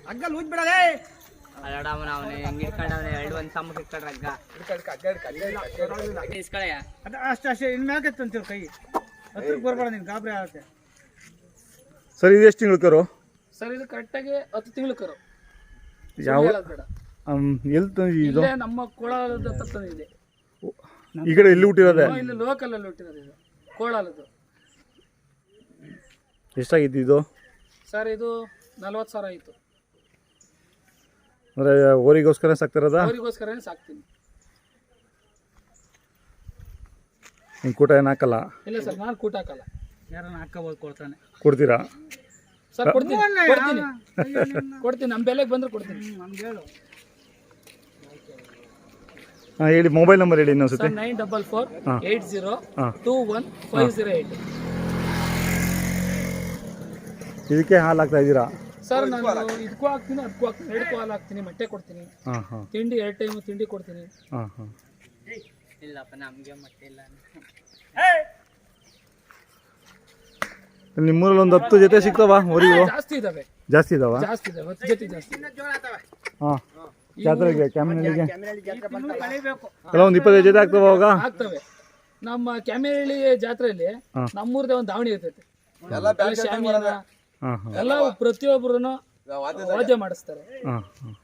ಹಗ್ಗ ಲೂಜ್ ಬಿಡಲೇ ಅಲ್ಲಡವನ ಅವನೇ ಹೆಂಗ್ ಇಟ್ಕೊಂಡವನೆ ಎರಡು ಒಂದು ಸಮ ಇಟ್ಕೊಂಡ್ರೆ ಹಗ್ಗ ಇಸ್ಕಳೆಯ ಅದ ಅಷ್ಟೇ ಇನ್ನು ಮ್ಯಾಕೆತ್ತು ಅಂತೀವಿ ಕೈ ಹತ್ರಕ್ಕೆ ಬರಬೇಡ ನೀನು ಗಾಬರಿ ಆಗುತ್ತೆ. ಸರ್ ಇದು ಎಷ್ಟು ತಿಂಗಳು ಕರು? ಸರ್ ಇದು ಕರೆಕ್ಟಾಗಿ 10 ತಿಂಗಳು ಕರು. ಯಾವ ಎಲ್ಲಿ ತಂದಿದ್ದು ಇದು? ನಮ್ಮ ಕೋಲಾರದ ತಂದಿದೆ. ಈ ಕಡೆ ಎಲ್ಲಿ ಹುಟ್ಟಿರೋದೆ? ಇಲ್ಲಿ ಲೋಕಲ್ ಅಲ್ಲಿ ಹುಟ್ಟಿರೋದು ಇದು ಕೋಲಾರದ್ದು. ಎಷ್ಟಾಗಿತ್ತು ಇದು? ಸರ್ ಇದು 40,000 ಆಯಿತು. ಅಂದರೆ ಓರಿಗೋಸ್ಕರ ಸಾಕ್ತಿರೋದ? ಅವರಿಗೋಸ್ಕರನೇ ಸಾಕ್ತೀನಿ. ನೀವು ಕೂಟ ಏನು ಹಾಕಲ್ಲ? ಇಲ್ಲ ಸರ್, ನಾನು ಕೂಟ ಹಾಕಲ್ಲ. ಯಾರನ್ನ ಹಾಕೋಬೋದು ಕೊಡ್ತಾನೆ. ಕೊಡ್ತೀರಾ? ಸರ್ ಕೊಡ್ತೀನಿ ಕೊಡ್ತೀನಿ ನಮ್ಮ ಬೆಲೆಗೆ ಬಂದ್ರೆ ಕೊಡ್ತೀನಿ. ನಮ್ಗೆ ಹೇಳು. ಹಾಂ ಹೇಳಿ, ಮೊಬೈಲ್ ನಂಬರ್ ಹೇಳಿ ಇನ್ನೊಂದ್ಸತಿ. 9448021508. ಇದಕ್ಕೆ ಹಾಲು ಹಾಕ್ತಾ ಇದ್ದೀರಾ? ಸರ್ ನಾನು ಇದಕ್ಕೂ ಹಾಕ್ತೀನಿ, ಅದಕ್ಕೂ ಹಾಕ್ತೀನಿ, ಎರಡಕ್ಕೂ ಹಾಲು ಹಾಕ್ತೀನಿ, ಮೊಟ್ಟೆ ಕೊಡ್ತೀನಿ, ಹಾಂ ಹಾಂ ತಿಂಡಿ 2 ಟೈಮು ತಿಂಡಿ ಕೊಡ್ತೀನಿ. ಹಾಂ ಹಾಂ ಇಲ್ಲಪ್ಪ ನಮಗೆ ಮತ್ತೆ ಇಲ್ಲ. ನಿಮ್ಮೂರಲ್ಲಿ ಒಂದು 10 ಜೊತೆ ಸಿಗ್ತಾವ ಊರಿಗೂ? ಜಾಸ್ತಿ ಇದಾವೆ, ಜಾಸ್ತಿ ಇದಾವ? 10 ಜೊತೆ ಜಾಸ್ತಿ. ಹಾಂ, ಜಾತ್ರೆಗೆ ಕ್ಯಾಮಿನಲ್ಲಿಗೆ ಕಳಿಬೇಕು. ಎಲ್ಲ ಒಂದು 25 ಜೊತೆ ಆಗ್ತಾವ ಅವಾಗ? ಆಗ್ತವೆ. ನಮ್ಮ ಕ್ಯಾಮೆರಳ್ಳಿ ಜಾತ್ರೆಯಲ್ಲಿ ನಮ್ಮೂರದೇ ಒಂದು ದಾವಣಿ ಇರ್ತೈತೆ, ಶಾಮಿಯಾನ ಹಾಂ ಹಾಂ ಎಲ್ಲ ಪ್ರತಿಯೊಬ್ಬರು ವಾದ್ಯ ಮಾಡಿಸ್ತಾರೆ. ಹಾಂ ಹಾಂ